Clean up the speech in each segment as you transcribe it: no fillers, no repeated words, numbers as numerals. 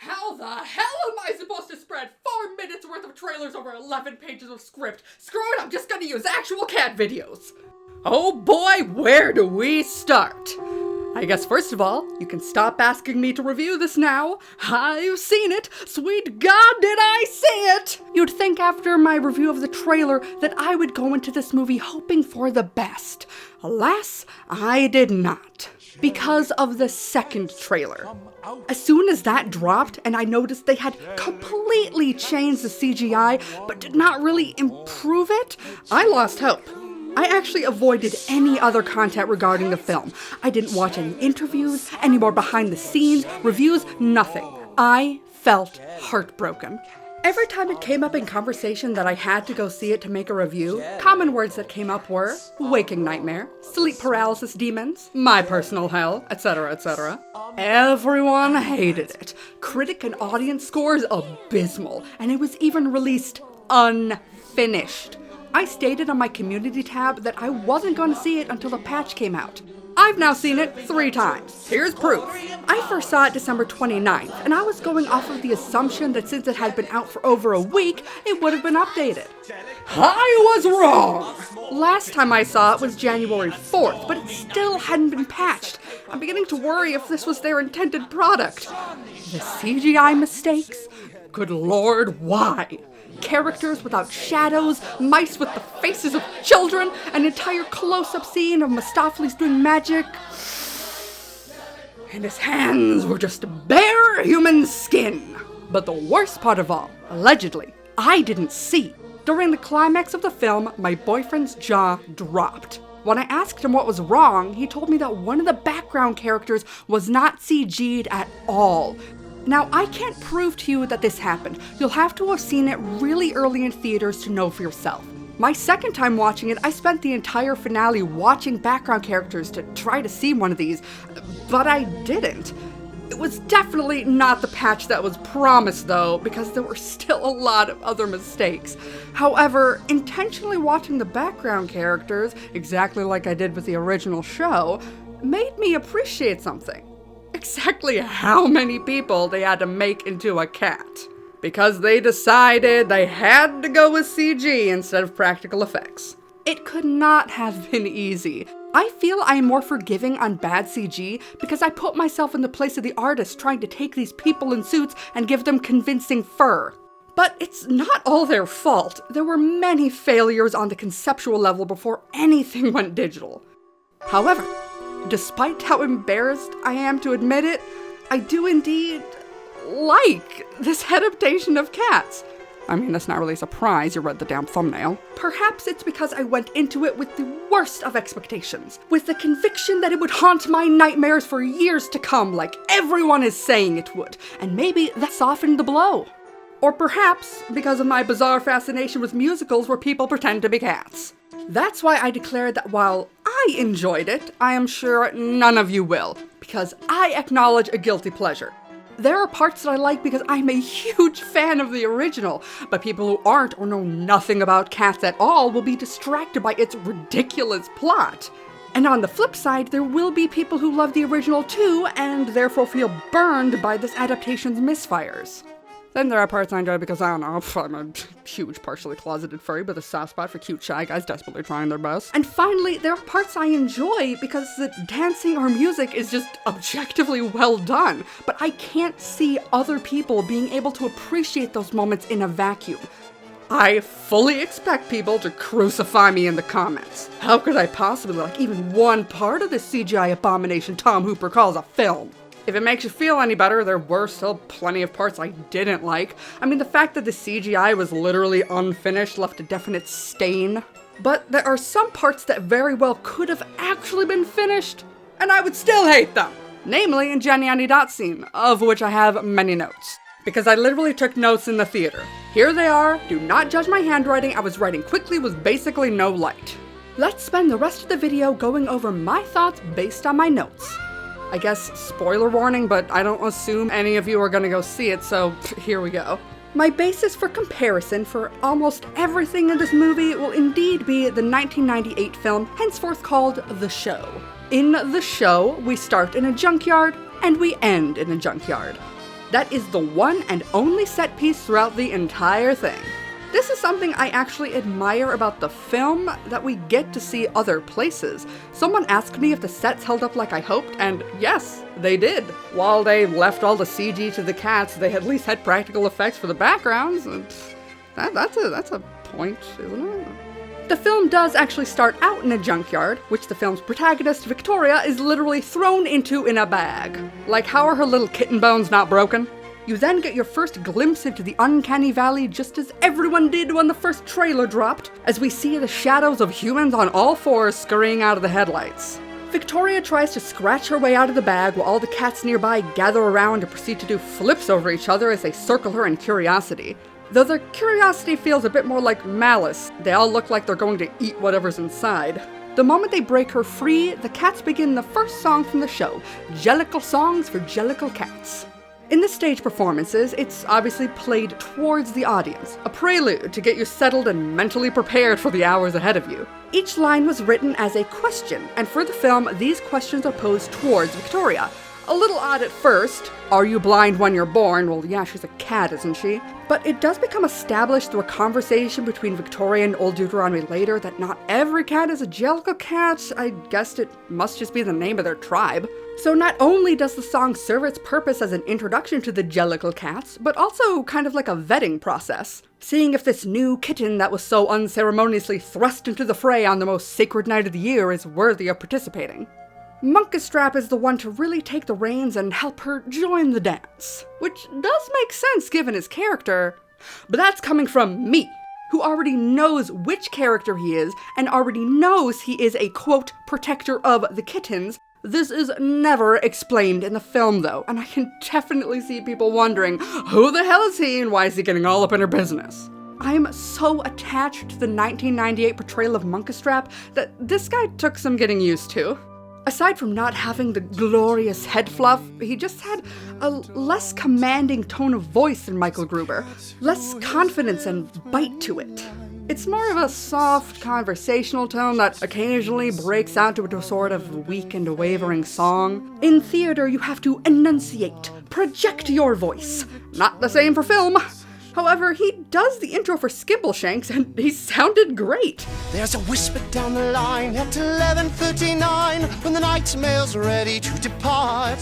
How the hell am I supposed to spread 4 minutes worth of trailers over 11 pages of script? Screw it, I'm just gonna use actual cat videos. Oh boy, where do we start? I guess first of all, you can stop asking me to review this now. I've seen it. Sweet God, did I see it! You'd think after my review of the trailer that I would go into this movie hoping for the best. Alas, I did not. Because of the second trailer. As soon as that dropped and I noticed they had completely changed the CGI but did not really improve it, I lost hope. I actually avoided any other content regarding the film. I didn't watch any interviews, any more behind the scenes, reviews, nothing. I felt heartbroken. Every time it came up in conversation that I had to go see it to make a review, common words that came up were waking nightmare, sleep paralysis demons, my personal hell, etc., etc. Everyone hated it. Critic and audience scores abysmal, and it was even released unfinished. I stated on my community tab that I wasn't going to see it until the patch came out. I've now seen it 3 times. Here's proof. I first saw it December 29th, and I was going off of the assumption that since it had been out for over a week, it would have been updated. I was wrong! Last time I saw it was January 4th, but it still hadn't been patched. I'm beginning to worry if this was their intended product. The CGI mistakes? Good lord, why? Characters without shadows, mice with the faces of children, an entire close-up scene of Mistoffelees doing magic. And his hands were just bare human skin. But the worst part of all, allegedly, I didn't see. During the climax of the film, my boyfriend's jaw dropped. When I asked him what was wrong, he told me that one of the background characters was not CG'd at all. Now, I can't prove to you that this happened. You'll have to have seen it really early in theaters to know for yourself. My second time watching it, I spent the entire finale watching background characters to try to see one of these, but I didn't. It was definitely not the patch that was promised though, because there were still a lot of other mistakes. However, intentionally watching the background characters, exactly like I did with the original show, made me appreciate something. Exactly how many people they had to make into a cat. Because they decided they had to go with CG instead of practical effects. It could not have been easy. I feel I am more forgiving on bad CG because I put myself in the place of the artist trying to take these people in suits and give them convincing fur. But it's not all their fault. There were many failures on the conceptual level before anything went digital. However, despite how embarrassed I am to admit it, I do indeed like this adaptation of Cats. I mean, that's not really a surprise, you read the damn thumbnail. Perhaps it's because I went into it with the worst of expectations, with the conviction that it would haunt my nightmares for years to come like everyone is saying it would, and maybe that softened the blow. Or perhaps because of my bizarre fascination with musicals where people pretend to be cats. That's why I declared that while I enjoyed it, I am sure none of you will, because I acknowledge a guilty pleasure. There are parts that I like because I'm a huge fan of the original, but people who aren't or know nothing about Cats at all will be distracted by its ridiculous plot. And on the flip side, there will be people who love the original too, and therefore feel burned by this adaptation's misfires. Then there are parts I enjoy because, I don't know, I'm a huge partially closeted furry with a soft spot for cute shy guys desperately trying their best. And finally, there are parts I enjoy because the dancing or music is just objectively well done, but I can't see other people being able to appreciate those moments in a vacuum. I fully expect people to crucify me in the comments. How could I possibly like even one part of this CGI abomination Tom Hooper calls a film? If it makes you feel any better, there were still plenty of parts I didn't like. I mean, the fact that the CGI was literally unfinished left a definite stain. But there are some parts that very well could have actually been finished, and I would still hate them. Namely in Jennyanydots scene, of which I have many notes. Because I literally took notes in the theater. Here they are, do not judge my handwriting, I was writing quickly with basically no light. Let's spend the rest of the video going over my thoughts based on my notes. I guess spoiler warning, but I don't assume any of you are gonna go see it, so here we go. My basis for comparison for almost everything in this movie will indeed be the 1998 film, henceforth called The Show. In The Show, we start in a junkyard, and we end in a junkyard. That is the one and only set piece throughout the entire thing. This is something I actually admire about the film, that we get to see other places. Someone asked me if the sets held up like I hoped, and yes, they did. While they left all the CG to the cats, they at least had practical effects for the backgrounds, and that's a point, isn't it? The film does actually start out in a junkyard, which the film's protagonist, Victoria, is literally thrown into in a bag. Like, how are her little kitten bones not broken? You then get your first glimpse into the uncanny valley just as everyone did when the first trailer dropped, as we see the shadows of humans on all fours scurrying out of the headlights. Victoria tries to scratch her way out of the bag while all the cats nearby gather around and proceed to do flips over each other as they circle her in curiosity. Though their curiosity feels a bit more like malice, they all look like they're going to eat whatever's inside. The moment they break her free, the cats begin the first song from the show, Jellicle Songs for Jellicle Cats. In the stage performances, it's obviously played towards the audience, a prelude to get you settled and mentally prepared for the hours ahead of you. Each line was written as a question, and for the film, these questions are posed towards Victoria. A little odd at first. Are you blind when you're born? Well, yeah, she's a cat, isn't she? But it does become established through a conversation between Victoria and Old Deuteronomy later that not every cat is a Jellicle cat. I guessed it must just be the name of their tribe. So not only does the song serve its purpose as an introduction to the Jellicle cats, but also kind of like a vetting process. Seeing if this new kitten that was so unceremoniously thrust into the fray on the most sacred night of the year is worthy of participating. Munkustrap is the one to really take the reins and help her join the dance, which does make sense given his character, but that's coming from me, who already knows which character he is and already knows he is a, quote, protector of the kittens. This is never explained in the film though, and I can definitely see people wondering, who the hell is he and why is he getting all up in her business? I am so attached to the 1998 portrayal of Munkustrap that this guy took some getting used to. Aside from not having the glorious head fluff, he just had a less commanding tone of voice than Michael Gruber, less confidence and bite to it. It's more of a soft, conversational tone that occasionally breaks out into a sort of weak and wavering song. In theater, you have to enunciate, project your voice. Not the same for film. However, he does the intro for Skimbleshanks, and he sounded great. There's a whisper down the line at 11:39 when the nightmare's ready to depart,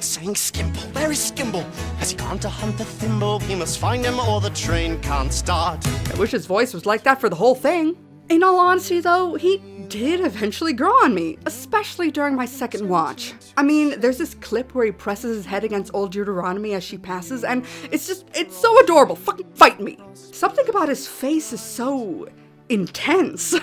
saying, Skimble, where is Skimble? Has he gone to hunt the thimble? We must find him or the train can't start. I wish his voice was like that for the whole thing. In all honesty though, he did eventually grow on me, especially during my second watch. I mean, there's this clip where he presses his head against Old Deuteronomy as she passes, and it's so adorable. Fucking fight me. Something about his face is so intense.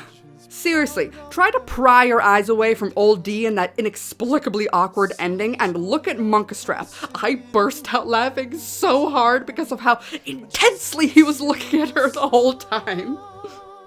Seriously, try to pry your eyes away from Old D and that inexplicably awkward ending and look at Munkustrap. I burst out laughing so hard because of how intensely he was looking at her the whole time.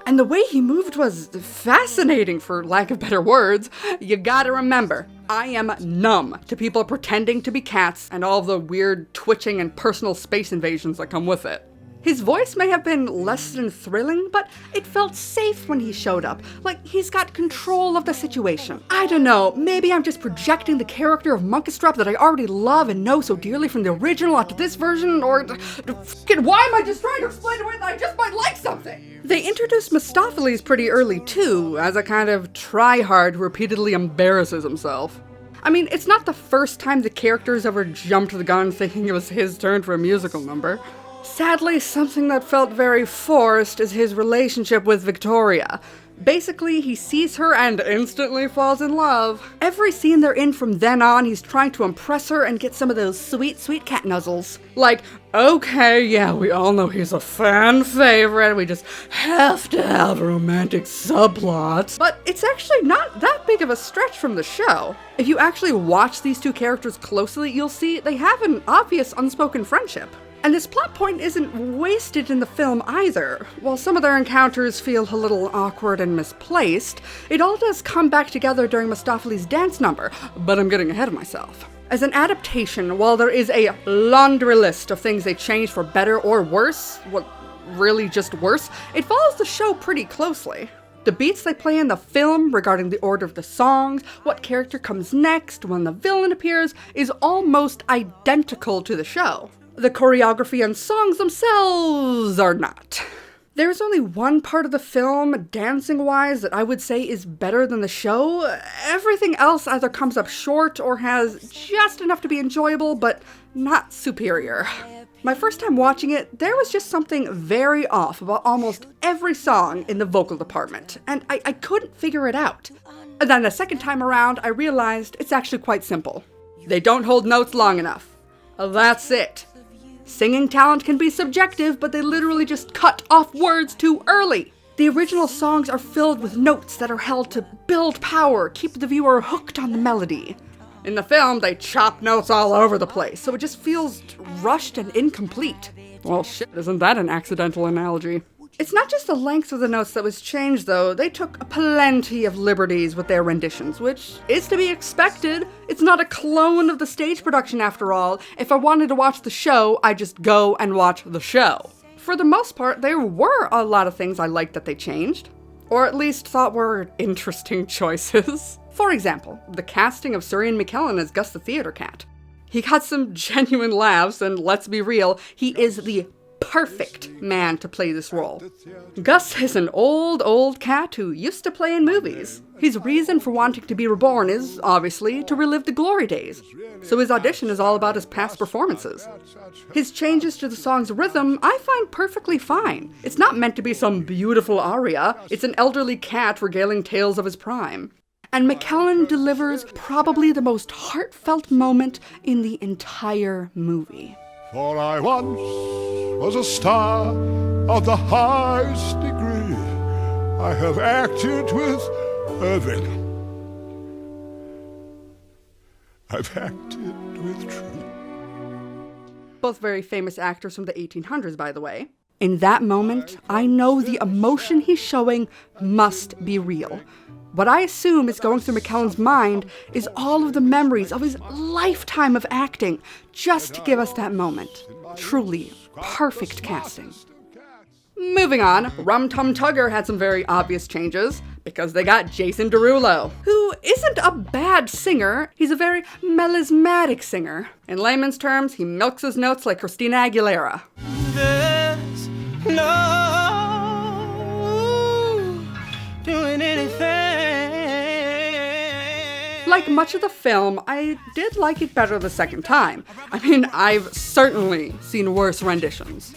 And the way he moved was fascinating, for lack of better words. You gotta remember, I am numb to people pretending to be cats and all the weird twitching and personal space invasions that come with it. His voice may have been less than thrilling, but it felt safe when he showed up, like he's got control of the situation. I don't know, maybe I'm just projecting the character of Munkustrap that I already love and know so dearly from the original onto this version, or why am I just trying to explain away that I just might like something? They introduced Mistoffelees pretty early too, as a kind of try-hard who repeatedly embarrasses himself. I mean, it's not the first time the character's ever jumped the gun thinking it was his turn for a musical number. Sadly, something that felt very forced is his relationship with Victoria. Basically, he sees her and instantly falls in love. Every scene they're in from then on, he's trying to impress her and get some of those sweet, sweet cat nuzzles. Like, okay, yeah, we all know he's a fan favorite, we just have to have a romantic subplot. But it's actually not that big of a stretch from the show. If you actually watch these two characters closely, you'll see they have an obvious unspoken friendship. And this plot point isn't wasted in the film either. While some of their encounters feel a little awkward and misplaced, it all does come back together during Mistoffelees' dance number, but I'm getting ahead of myself. As an adaptation, while there is a laundry list of things they changed for better or worse, well, really just worse, it follows the show pretty closely. The beats they play in the film regarding the order of the songs, what character comes next, when the villain appears, is almost identical to the show. The choreography and songs themselves are not. There's only one part of the film, dancing-wise, that I would say is better than the show. Everything else either comes up short or has just enough to be enjoyable, but not superior. My first time watching it, there was just something very off about almost every song in the vocal department, and I couldn't figure it out. And then the second time around, I realized it's actually quite simple. They don't hold notes long enough. That's it. Singing talent can be subjective, but they literally just cut off words too early. The original songs are filled with notes that are held to build power, keep the viewer hooked on the melody. In the film, they chop notes all over the place, so it just feels rushed and incomplete. Well, shit, isn't that an accidental analogy? It's not just the length of the notes that was changed, though. They took plenty of liberties with their renditions, which is to be expected. It's not a clone of the stage production, after all. If I wanted to watch the show, I'd just go and watch the show. For the most part, there were a lot of things I liked that they changed, or at least thought were interesting choices. For example, the casting of Sir Ian McKellen as Gus the Theater Cat. He got some genuine laughs, and let's be real, he is the perfect man to play this role. Gus is an old cat who used to play in movies. His reason for wanting to be reborn is, obviously, to relive the glory days. So his audition is all about his past performances. His changes to the song's rhythm I find perfectly fine. It's not meant to be some beautiful aria. It's an elderly cat regaling tales of his prime. And McKellen delivers probably the most heartfelt moment in the entire movie. For I once was a star of the highest degree. I have acted with fervor. I've acted with truth. Both very famous actors from the 1800s, by the way. In that moment, I know the emotion he's showing must be real. What I assume is going through McKellen's mind is all of the memories of his lifetime of acting, just to give us that moment. Truly perfect casting. Moving on, Rum Tum Tugger had some very obvious changes, because they got Jason Derulo, who isn't a bad singer, he's a very melismatic singer. In layman's terms, he milks his notes like Christina Aguilera. There's no doing anything. Like much of the film, I did like it better the second time. I mean, I've certainly seen worse renditions.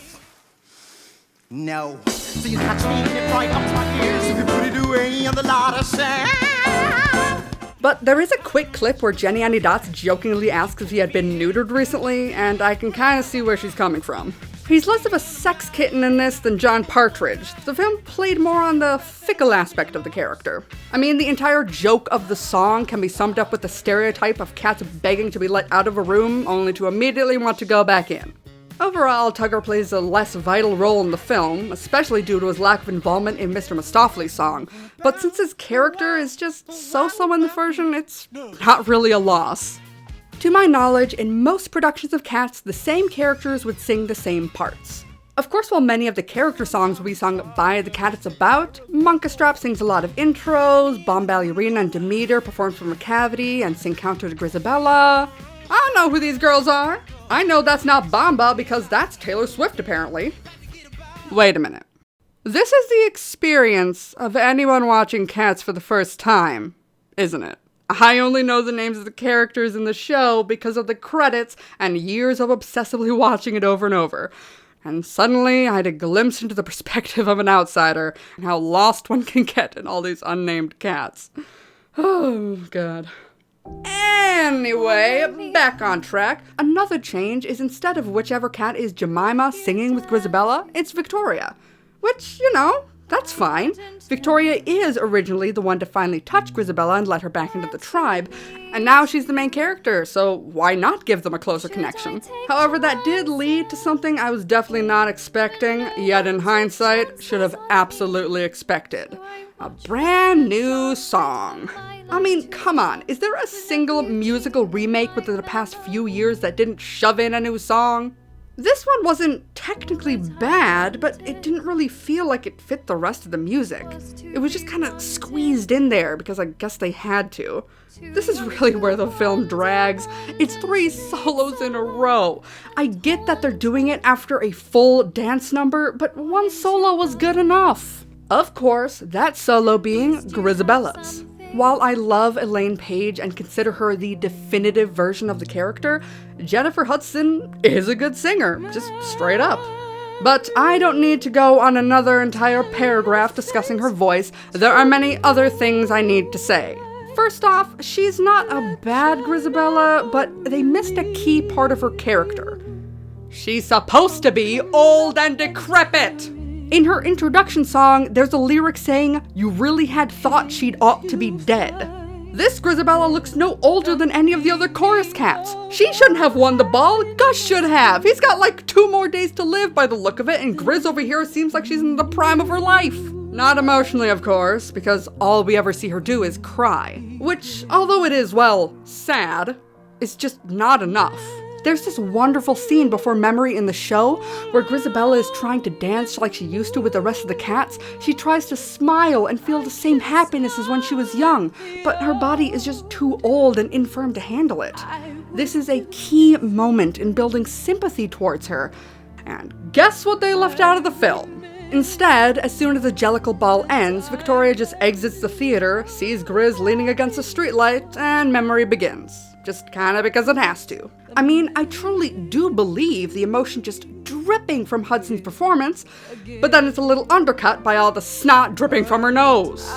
No. So you catch me in it right up to my ears if you put it away on the lot of sand. But there is a quick clip where Jennyanydots jokingly asks if he had been neutered recently, and I can kind of see where she's coming from. He's less of a sex kitten in this than John Partridge. The film played more on the fickle aspect of the character. I mean, the entire joke of the song can be summed up with the stereotype of cats begging to be let out of a room only to immediately want to go back in. Overall, Tugger plays a less vital role in the film, especially due to his lack of involvement in Mr. Mistoffelees' song. But since his character is just so-so in the version, it's not really a loss. To my knowledge, in most productions of Cats, the same characters would sing the same parts. Of course, while many of the character songs will be sung by the cat it's about, Munkustrap sings a lot of intros, Bombalurina and Demeter perform for Macavity and sing counter to Grizabella. I don't know who these girls are. I know that's not Bomba because that's Taylor Swift, apparently. Wait a minute. This is the experience of anyone watching Cats for the first time, isn't it? I only know the names of the characters in the show because of the credits and years of obsessively watching it over and over. And suddenly, I had a glimpse into the perspective of an outsider and how lost one can get in all these unnamed cats. Oh, God. Anyway, back on track. Another change is instead of whichever cat is Jemima singing with Grizabella, it's Victoria. Which, you know, that's fine. Victoria is originally the one to finally touch Grizabella and let her back into the tribe, and now she's the main character, so why not give them a closer connection? However, that did lead to something I was definitely not expecting, yet in hindsight, should have absolutely expected. A brand new song. I mean, come on, is there a single musical remake within the past few years that didn't shove in a new song? This one wasn't technically bad, but it didn't really feel like it fit the rest of the music. It was just kind of squeezed in there because I guess they had to. This is really where the film drags. It's 3 solos in a row. I get that they're doing it after a full dance number, but one solo was good enough. Of course, that solo being Grizabella's. While I love Elaine Paige and consider her the definitive version of the character, Jennifer Hudson is a good singer, just straight up. But I don't need to go on another entire paragraph discussing her voice. There are many other things I need to say. First off, she's not a bad Grizabella, but they missed a key part of her character. She's supposed to be old and decrepit! In her introduction song, there's a lyric saying, "You really had thought she'd ought to be dead." This Grizabella looks no older than any of the other chorus cats. She shouldn't have won the ball, Gus should have. He's got like 2 more days to live by the look of it, and Grizz over here seems like she's in the prime of her life. Not emotionally, of course, because all we ever see her do is cry. Which, although it is, well, sad, is just not enough. There's this wonderful scene before Memory in the show where Grizabella is trying to dance like she used to with the rest of the cats. She tries to smile and feel the same happiness as when she was young, but her body is just too old and infirm to handle it. This is a key moment in building sympathy towards her. And guess what they left out of the film? Instead, as soon as the Jellicle ball ends, Victoria just exits the theater, sees Grizz leaning against a streetlight, and Memory begins. Just kinda because it has to. I mean, I truly do believe the emotion just dripping from Hudson's performance, but then it's a little undercut by all the snot dripping from her nose.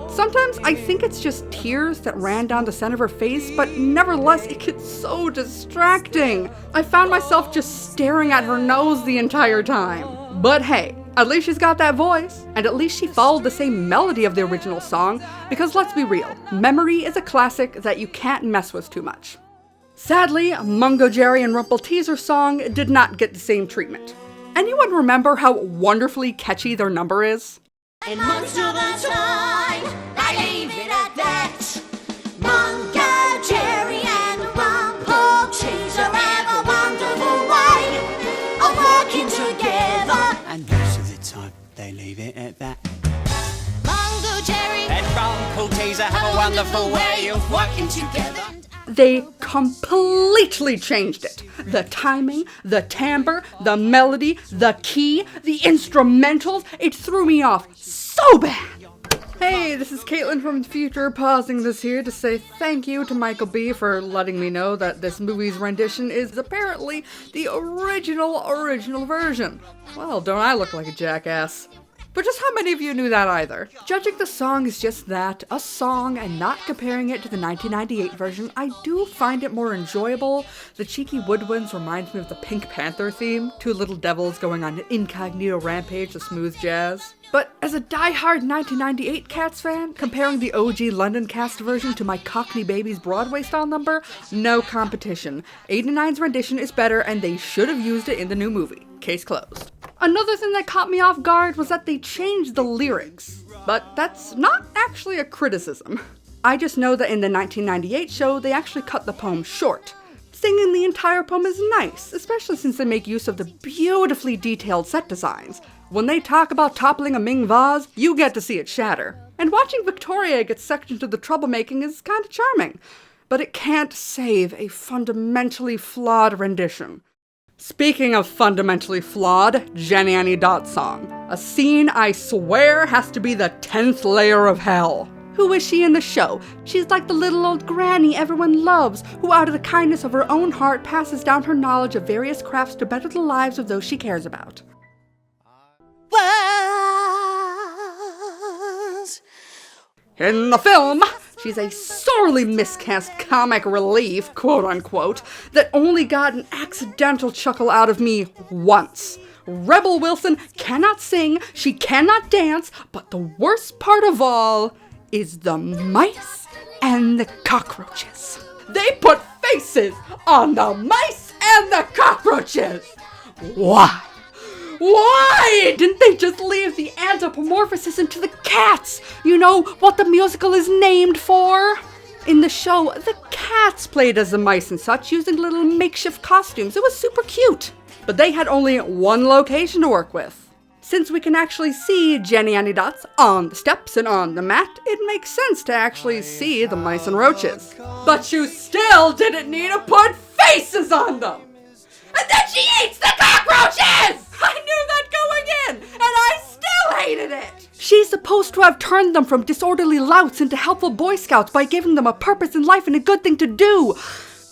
Sometimes I think it's just tears that ran down the center of her face, but nevertheless, it gets so distracting. I found myself just staring at her nose the entire time. But hey, at least she's got that voice, and at least she followed the same melody of the original song, because let's be real, Memory is a classic that you can't mess with too much. Sadly, Mungojerrie and Rumpleteazer's song did not get the same treatment. Anyone remember how wonderfully catchy their number is? And most of the time, I leave it at that. Mungojerrie and Rumpleteazer have a wonderful way of working together. And most of the time, they leave it at that. Mungojerrie And Rumpleteazer have a wonderful way of working together. They completely changed it. The timing, the timbre, the melody, the key, the instrumentals, it threw me off so bad. Hey, this is Caitlin from the future, pausing this here to say thank you to Michael B. for letting me know that this movie's rendition is apparently the original version. Well, don't I look like a jackass? But just how many of you knew that either? Judging the song is just that, a song, and not comparing it to the 1998 version, I do find it more enjoyable. The cheeky woodwinds reminds me of the Pink Panther theme, 2 little devils going on an incognito rampage to smooth jazz. But as a die-hard 1998 Cats fan, comparing the OG London cast version to my Cockney Babies Broadway style number, no competition. 89's rendition is better and they should have used it in the new movie. Case closed. Another thing that caught me off guard was that they changed the lyrics. But that's not actually a criticism. I just know that in the 1998 show, they actually cut the poem short. Singing the entire poem is nice, especially since they make use of the beautifully detailed set designs. When they talk about toppling a Ming vase, you get to see it shatter. And watching Victoria get sucked into the troublemaking is kind of charming. But it can't save a fundamentally flawed rendition. Speaking of fundamentally flawed, Jennyanydots song. A scene I swear has to be the 10th layer of hell. Who is she in the show? She's like the little old granny everyone loves, who out of the kindness of her own heart passes down her knowledge of various crafts to better the lives of those she cares about. In the film, she's a sorely miscast comic relief, quote-unquote, that only got an accidental chuckle out of me once. Rebel Wilson cannot sing, she cannot dance, but the worst part of all is the mice and the cockroaches. They put faces on the mice and the cockroaches! Why? Why didn't they just leave the anthropomorphism to the cats? You know, what the musical is named for? In the show, the cats played as the mice and such, using little makeshift costumes. It was super cute. but they had only one location to work with. Since we can actually see Jennyanydots on the steps and on the mat, it makes sense to actually see the mice and roaches. But you still didn't need to put faces on them! And then she eats the cockroaches! I knew that going in, and I still hated it! She's supposed to have turned them from disorderly louts into helpful Boy Scouts by giving them a purpose in life and a good thing to do.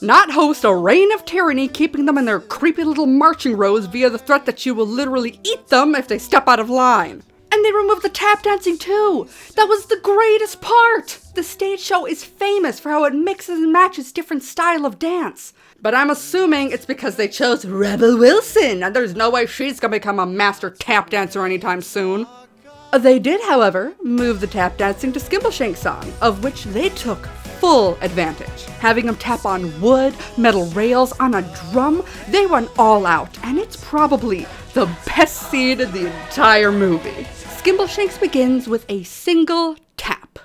Not host a reign of tyranny, keeping them in their creepy little marching rows via the threat that she will literally eat them if they step out of line. And they removed the tap dancing too! That was the greatest part! The stage show is famous for how it mixes and matches different style of dance. But I'm assuming it's because they chose Rebel Wilson, and there's no way she's gonna become a master tap dancer anytime soon. They did, however, move the tap dancing to Skimbleshank's song, of which they took full advantage. Having them tap on wood, metal rails, on a drum, they went all out, and it's probably the best scene in the entire movie. Skimbleshanks begins with a single tap,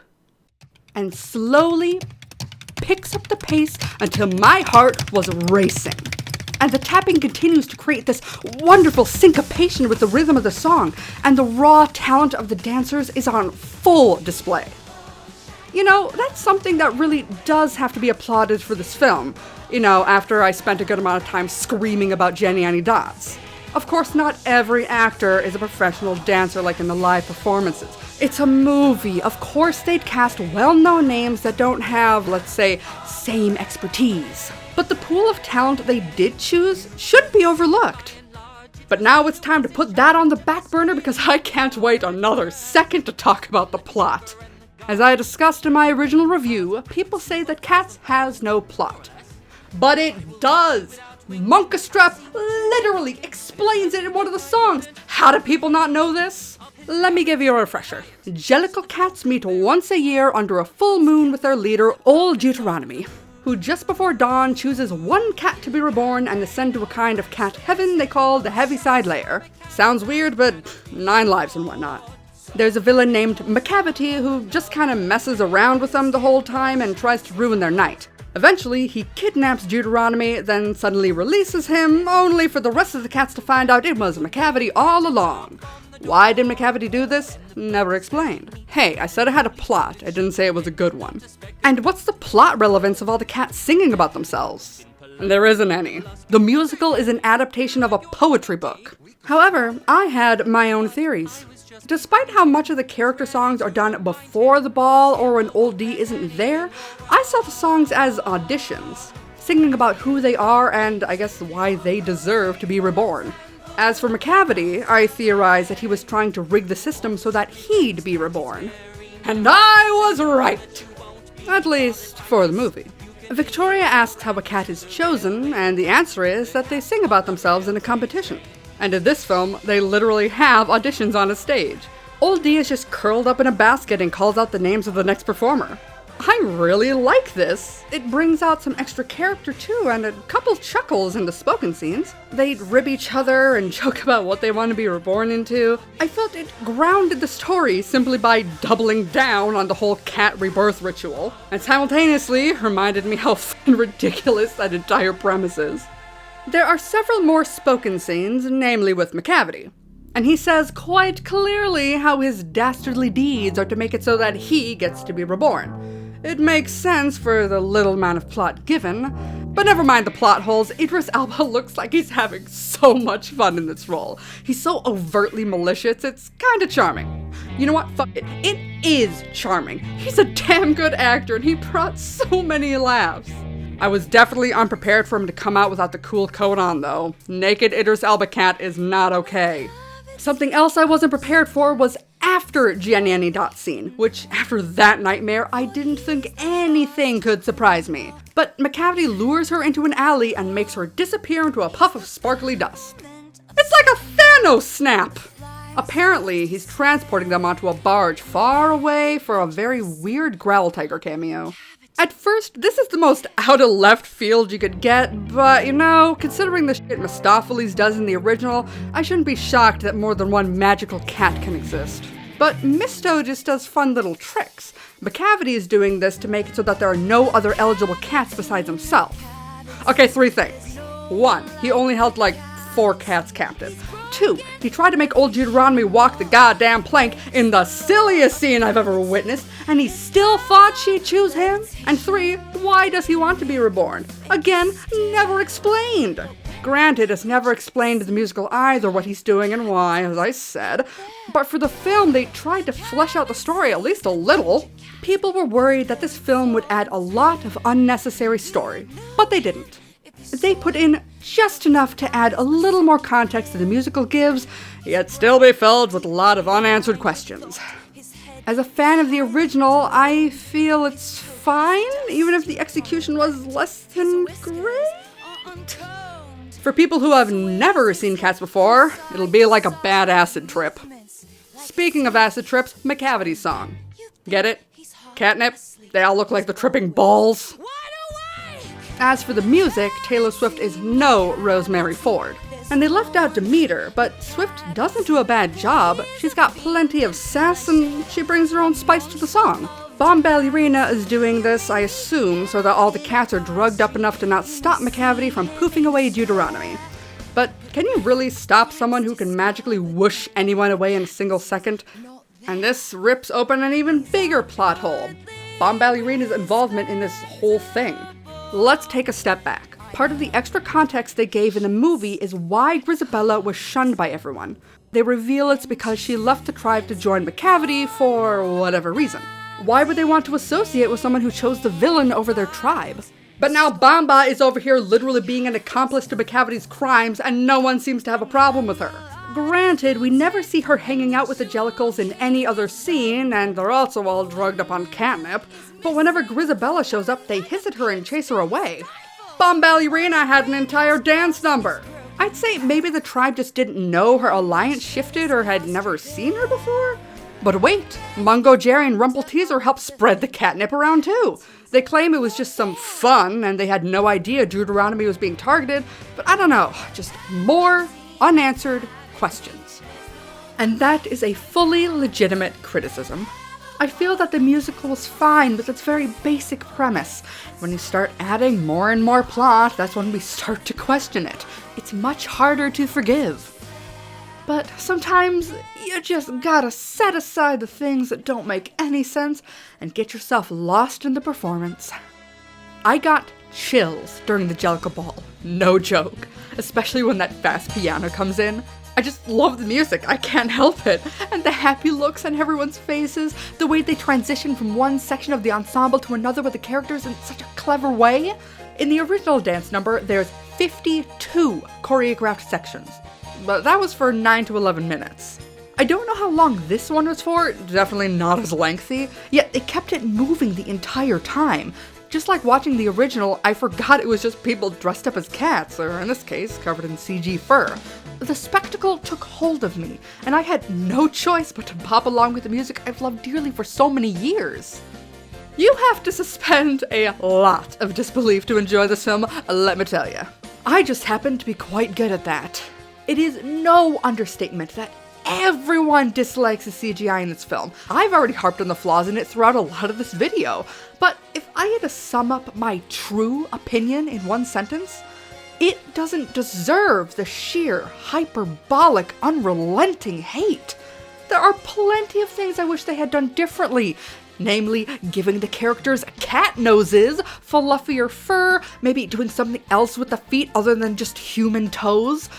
and slowly picks up the pace until my heart was racing. And the tapping continues to create this wonderful syncopation with the rhythm of the song, and the raw talent of the dancers is on full display. You know, that's something that really does have to be applauded for this film, you know, after I spent a good amount of time screaming about Jennyanydots. Of course, not every actor is a professional dancer like in the live performances. It's a movie. Of course they'd cast well-known names that don't have, let's say, same expertise. But the pool of talent they did choose shouldn't be overlooked. But now it's time to put that on the back burner because I can't wait another second to talk about the plot. As I discussed in my original review, people say that Cats has no plot. But it does! Munkustrap literally explains it in one of the songs. How do people not know this? Let me give you a refresher. Jellicle cats meet once a year under a full moon with their leader, Old Deuteronomy, who just before dawn chooses one cat to be reborn and ascend to a kind of cat heaven they call the Heaviside Layer. Sounds weird, but 9 lives and whatnot. There's a villain named Macavity who just kind of messes around with them the whole time and tries to ruin their night. Eventually, he kidnaps Deuteronomy, then suddenly releases him, only for the rest of the cats to find out it was Macavity all along. Why did Macavity do this? Never explained. Hey, I said it had a plot, I didn't say it was a good one. And what's the plot relevance of all the cats singing about themselves? There isn't any. The musical is an adaptation of a poetry book. However, I had my own theories. Despite how much of the character songs are done before the ball or when Old D isn't there, I saw the songs as auditions, singing about who they are and, I guess, why they deserve to be reborn. As for Macavity, I theorized that he was trying to rig the system so that he'd be reborn. And I was right! At least, for the movie. Victoria asks how a cat is chosen, and the answer is that they sing about themselves in a competition. And in this film, they literally have auditions on a stage. Old D is just curled up in a basket and calls out the names of the next performer. I really like this. It brings out some extra character too, and a couple chuckles in the spoken scenes. They'd rib each other and joke about what they want to be reborn into. I felt it grounded the story simply by doubling down on the whole cat rebirth ritual, and simultaneously reminded me how fucking ridiculous that entire premise is. There are several more spoken scenes, namely with Macavity. And he says quite clearly how his dastardly deeds are to make it so that he gets to be reborn. It makes sense for the little amount of plot given, but never mind the plot holes, Idris Elba looks like he's having so much fun in this role. He's so overtly malicious, it's kinda charming. You know what, fuck it, it is charming. He's a damn good actor and he brought so many laughs. I was definitely unprepared for him to come out without the cool coat on though. Naked Idris Elba cat is not okay. Something else I wasn't prepared for was after Jennyanydots scene, which after that nightmare, I didn't think anything could surprise me. But Macavity lures her into an alley and makes her disappear into a puff of sparkly dust. It's like a Thanos snap! Apparently, he's transporting them onto a barge far away for a very weird Growltiger cameo. At first, this is the most out of left field you could get, but you know, considering the shit Mistoffelees does in the original, I shouldn't be shocked that more than one magical cat can exist. But Misto just does fun little tricks. Macavity is doing this to make it so that there are no other eligible cats besides himself. Okay, 3 things. 1, he only held like 4 cats captive. 2, he tried to make old Deuteronomy walk the goddamn plank in the silliest scene I've ever witnessed, and he still thought she'd choose him. And 3, why does he want to be reborn? Again, never explained. Granted, it's never explained in the musical either what he's doing and why, as I said, but for the film they tried to flesh out the story at least a little. People were worried that this film would add a lot of unnecessary story, but they didn't. They put in just enough to add a little more context than the musical gives, yet still be filled with a lot of unanswered questions. As a fan of the original, I feel it's fine, even if the execution was less than great. For people who have never seen Cats before, it'll be like a bad acid trip. Speaking of acid trips, Macavity's song. Get it? Catnip? They all look like they're tripping balls. As for the music, Taylor Swift is no Rosemary Ford. And they left out Demeter, but Swift doesn't do a bad job. She's got plenty of sass and she brings her own spice to the song. Bombalurina is doing this, I assume, so that all the cats are drugged up enough to not stop Macavity from poofing away Deuteronomy. But can you really stop someone who can magically whoosh anyone away in a single second? And this rips open an even bigger plot hole. Bombalurina's involvement in this whole thing. Let's take a step back. Part of the extra context they gave in the movie is why Grizabella was shunned by everyone. They reveal it's because she left the tribe to join Macavity for whatever reason. Why would they want to associate with someone who chose the villain over their tribe? But now Bomba is over here literally being an accomplice to Macavity's crimes, and no one seems to have a problem with her. Granted, we never see her hanging out with the Jellicles in any other scene, and they're also all drugged up on catnip, but whenever Grizabella shows up, they hiss at her and chase her away. Bombalurina had an entire dance number. I'd say maybe the tribe just didn't know her alliance shifted or had never seen her before. But wait, Mungojerrie and Rumpleteazer helped spread the catnip around too. They claim it was just some fun and they had no idea Deuteronomy was being targeted, but I don't know, just more unanswered questions. And that is a fully legitimate criticism. I feel that the musical was fine with its very basic premise. When you start adding more and more plot, that's when we start to question it. It's much harder to forgive. But sometimes you just gotta set aside the things that don't make any sense and get yourself lost in the performance. I got chills during the Jellicle ball, no joke, especially when that fast piano comes in. I just love the music, I can't help it. And the happy looks on everyone's faces, the way they transition from one section of the ensemble to another with the characters in such a clever way. In the original dance number, there's 52 choreographed sections, but that was for 9 to 11 minutes. I don't know how long this one was for, definitely not as lengthy, yet they kept it moving the entire time. Just like watching the original, I forgot it was just people dressed up as cats, or in this case, covered in CG fur. The spectacle took hold of me, and I had no choice but to pop along with the music I've loved dearly for so many years. You have to suspend a lot of disbelief to enjoy this film, let me tell you. I just happen to be quite good at that. It is no understatement that everyone dislikes the CGI in this film. I've already harped on the flaws in it throughout a lot of this video, but if I had to sum up my true opinion in one sentence, it doesn't deserve the sheer, hyperbolic, unrelenting hate. There are plenty of things I wish they had done differently, namely giving the characters cat noses, fluffier fur, maybe doing something else with the feet other than just human toes.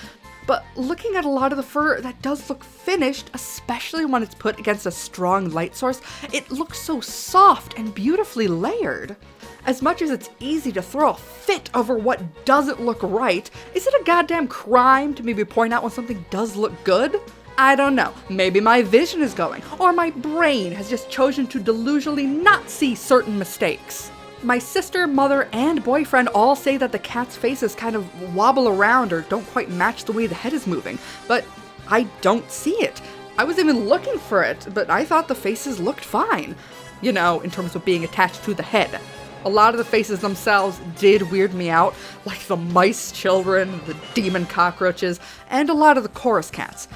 But looking at a lot of the fur, that does look finished, especially when it's put against a strong light source. It looks so soft and beautifully layered. As much as it's easy to throw a fit over what doesn't look right, is it a goddamn crime to maybe point out when something does look good? I don't know. Maybe my vision is going, or my brain has just chosen to delusionally not see certain mistakes. My sister, mother, and boyfriend all say that the cat's faces kind of wobble around or don't quite match the way the head is moving, but I don't see it. I was even looking for it, but I thought the faces looked fine. You know, in terms of being attached to the head. A lot of the faces themselves did weird me out, like the mice children, the demon cockroaches, and a lot of the chorus cats.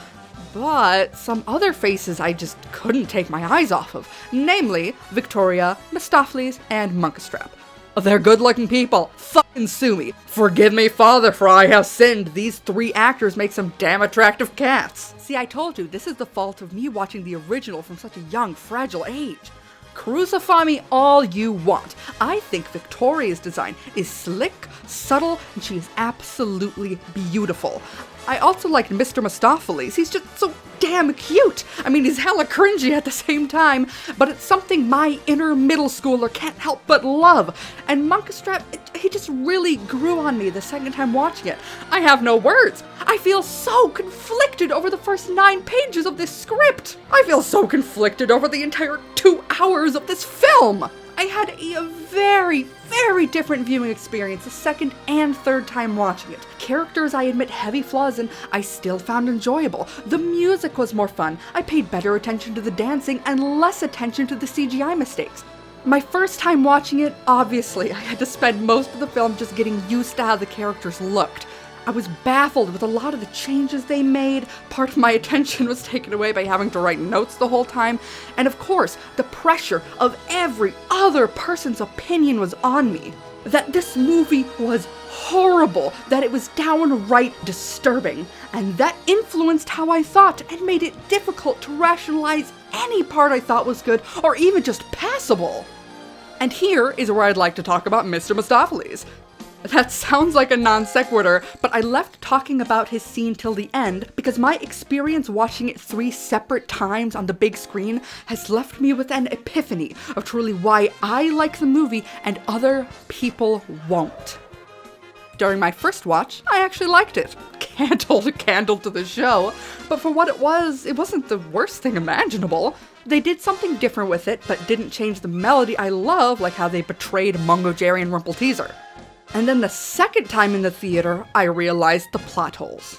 But some other faces I just couldn't take my eyes off of, namely Victoria, Mistoffelees, and Munkustrap. They're good-looking people. Fucking sue me. Forgive me, Father, for I have sinned. These 3 actors make some damn attractive cats. See, I told you, this is the fault of me watching the original from such a young, fragile age. Crucify me all you want. I think Victoria's design is slick, subtle, and she is absolutely beautiful. I also liked Mr. Mistoffelees. He's just so damn cute. I mean, he's hella cringy at the same time, but it's something my inner middle schooler can't help but love. And Munkustrap, he just really grew on me the second time watching it. I have no words. I feel so conflicted over the first 9 pages of this script. I feel so conflicted over the entire 2 hours of this film. I had a very, very different viewing experience the second and third time watching it. Characters I admit heavy flaws in, I still found enjoyable. The music was more fun. I paid better attention to the dancing and less attention to the CGI mistakes. My first time watching it, obviously, I had to spend most of the film just getting used to how the characters looked. I was baffled with a lot of the changes they made. Part of my attention was taken away by having to write notes the whole time. And of course, the pressure of every other person's opinion was on me. That this movie was horrible, that it was downright disturbing, and that influenced how I thought and made it difficult to rationalize any part I thought was good or even just passable. And here is where I'd like to talk about Mr. Mistoffelees. That sounds like a non sequitur, but I left talking about his scene till the end because my experience watching it 3 separate times on the big screen has left me with an epiphany of truly why I like the movie and other people won't. During my first watch, I actually liked it. Can't hold a candle to the show, but for what it wasn't the worst thing imaginable. They did something different with it, but didn't change the melody I love, like how they betrayed Mungojerrie and Rumpleteazer. And then the second time in the theater, I realized the plot holes.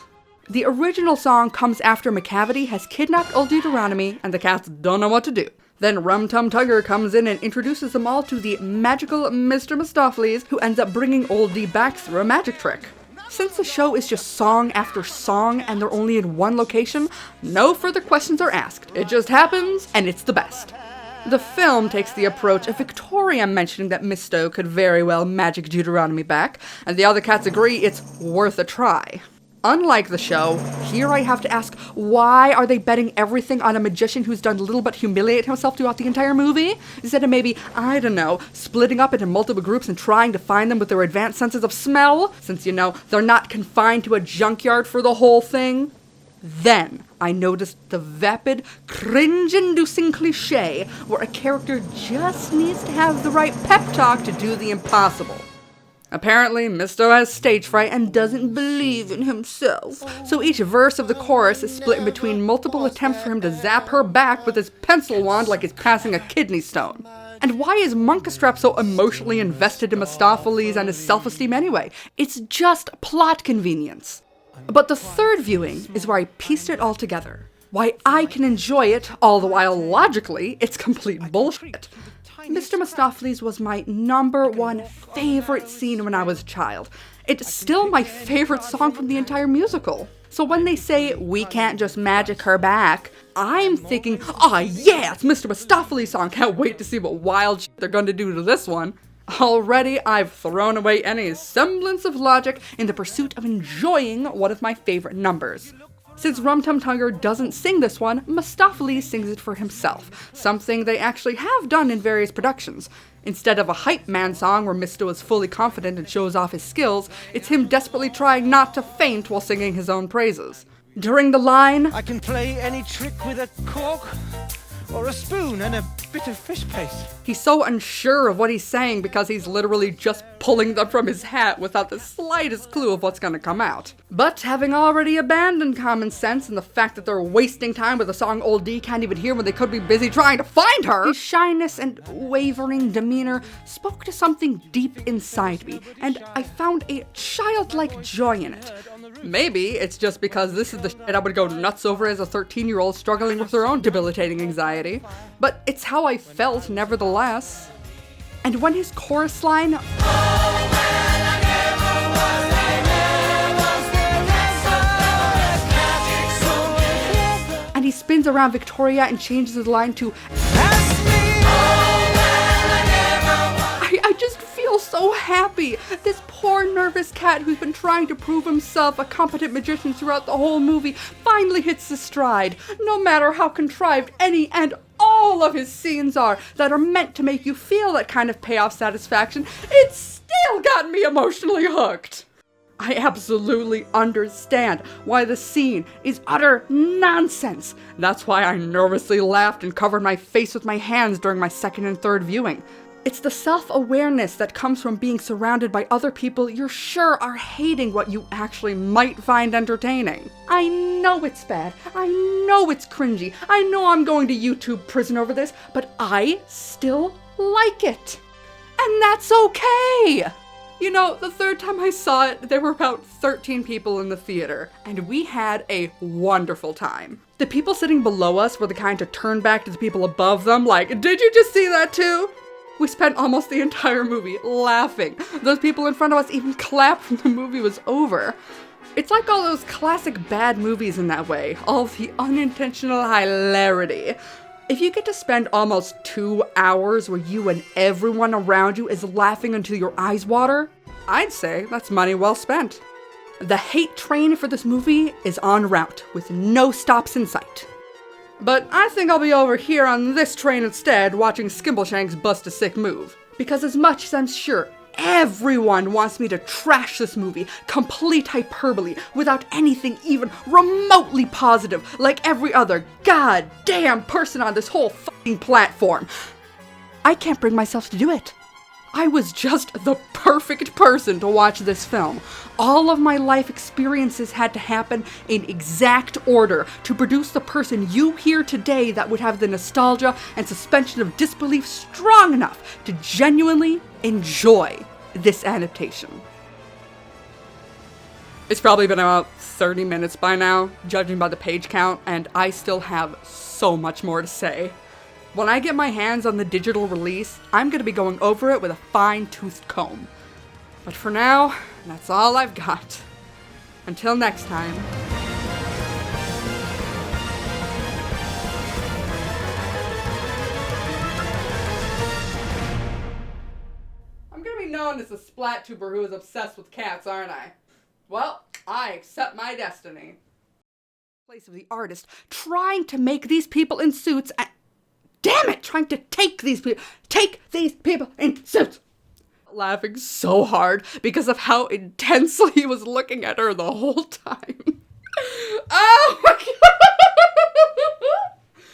The original song comes after Macavity has kidnapped old Deuteronomy and the cats don't know what to do. Then Rum Tum Tugger comes in and introduces them all to the magical Mr. Mistoffelees, who ends up bringing Old D back through a magic trick. Since the show is just song after song and they're only in one location, no further questions are asked. It just happens, and it's the best. The film takes the approach of Victoria mentioning that Misto could very well magic Deuteronomy back, and the other cats agree it's worth a try. Unlike the show, here I have to ask, why are they betting everything on a magician who's done little but humiliate himself throughout the entire movie? Instead of maybe, I don't know, splitting up into multiple groups and trying to find them with their advanced senses of smell, since, you know, they're not confined to a junkyard for the whole thing? Then I noticed the vapid, cringe-inducing cliche where a character just needs to have the right pep talk to do the impossible. Apparently, Misto has stage fright and doesn't believe in himself, so each verse of the chorus is split in between multiple attempts for him to zap her back with his pencil wand like he's passing a kidney stone. And why is Munkustrap so emotionally invested in Mistoffelees and his self-esteem anyway? It's just plot convenience. But the third viewing is where I pieced it all together. Why I can enjoy it, all the while logically, it's complete bullshit. Mr. Mistoffelees was my #1 favorite scene when I was a child. It's still my favorite song from the entire musical. So when they say, we can't just magic her back, I'm thinking, oh yeah, it's Mr. Mistoffelees' song, can't wait to see what wild shit they're gonna do to this one. Already, I've thrown away any semblance of logic in the pursuit of enjoying one of my favorite numbers. Since Rum Tum Tugger doesn't sing this one, Mistoffelees sings it for himself, something they actually have done in various productions. Instead of a hype man song where Misto is fully confident and shows off his skills, it's him desperately trying not to faint while singing his own praises. During the line, I can play any trick with a cork, or a spoon and a bit of fish paste. He's so unsure of what he's saying because he's literally just pulling them from his hat without the slightest clue of what's gonna come out. But having already abandoned common sense and the fact that they're wasting time with a song Old D can't even hear when they could be busy trying to find her, his shyness and wavering demeanor spoke to something deep inside me, and I found a childlike joy in it. Maybe it's just because this is the shit I would go nuts over as a 13-year-old struggling with her own debilitating anxiety, but it's how I felt nevertheless. And when his chorus line, and he spins around Victoria and changes his line to, I just feel so happy. This poor nervous cat who's been trying to prove himself a competent magician throughout the whole movie finally hits his stride. No matter how contrived any and all of his scenes are that are meant to make you feel that kind of payoff satisfaction, it's still got me emotionally hooked. I absolutely understand why the scene is utter nonsense. That's why I nervously laughed and covered my face with my hands during my second and third viewing. It's the self-awareness that comes from being surrounded by other people you're sure are hating what you actually might find entertaining. I know it's bad. I know it's cringy. I know I'm going to YouTube prison over this, but I still like it. And that's okay! You know, the third time I saw it, there were about 13 people in the theater, and we had a wonderful time. The people sitting below us were the kind to turn back to the people above them like, "Did you just see that too?" We spent almost the entire movie laughing. Those people in front of us even clapped when the movie was over. It's like all those classic bad movies in that way, all the unintentional hilarity. If you get to spend almost 2 hours where you and everyone around you is laughing until your eyes water, I'd say that's money well spent. The hate train for this movie is en route, with no stops in sight. But I think I'll be over here on this train instead, watching Skimbleshanks bust a sick move. Because as much as I'm sure everyone wants me to trash this movie, complete hyperbole, without anything even remotely positive, like every other goddamn person on this whole fucking platform, I can't bring myself to do it. I was just the perfect person to watch this film. All of my life experiences had to happen in exact order to produce the person you hear today that would have the nostalgia and suspension of disbelief strong enough to genuinely enjoy this adaptation. It's probably been about 30 minutes by now, judging by the page count, and I still have so much more to say. When I get my hands on the digital release, I'm going to be going over it with a fine-toothed comb. But for now, that's all I've got. Until next time. I'm going to be known as the splat tuber who is obsessed with cats, aren't I? Well, I accept my destiny. Place of the artist trying to make these people in suits damn it! Trying to take these people in suits! Laughing so hard because of how intensely he was looking at her the whole time. Oh my god!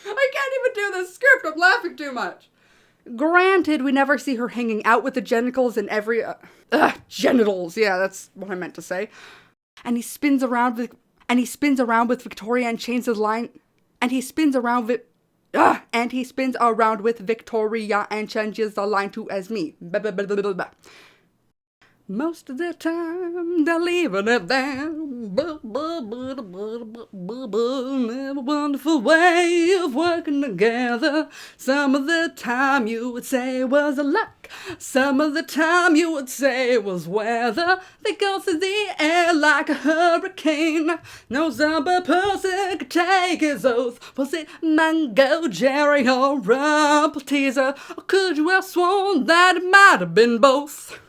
I can't even do this script, I'm laughing too much. Granted, we never see her hanging out with the genitals in every... genitals, yeah, that's what I meant to say. And he spins around with Victoria and changes the line... And he spins around with Victoria and changes the line to as me. Most of the time, they're leaving it there. A wonderful way of working together. Some of the time you would say was a luck. Some of the time you would say it was weather. They go through the air like a hurricane. No zombie person could take his oath. Was it Mungojerrie or Rumpleteazer? Or could you have sworn that it might have been both?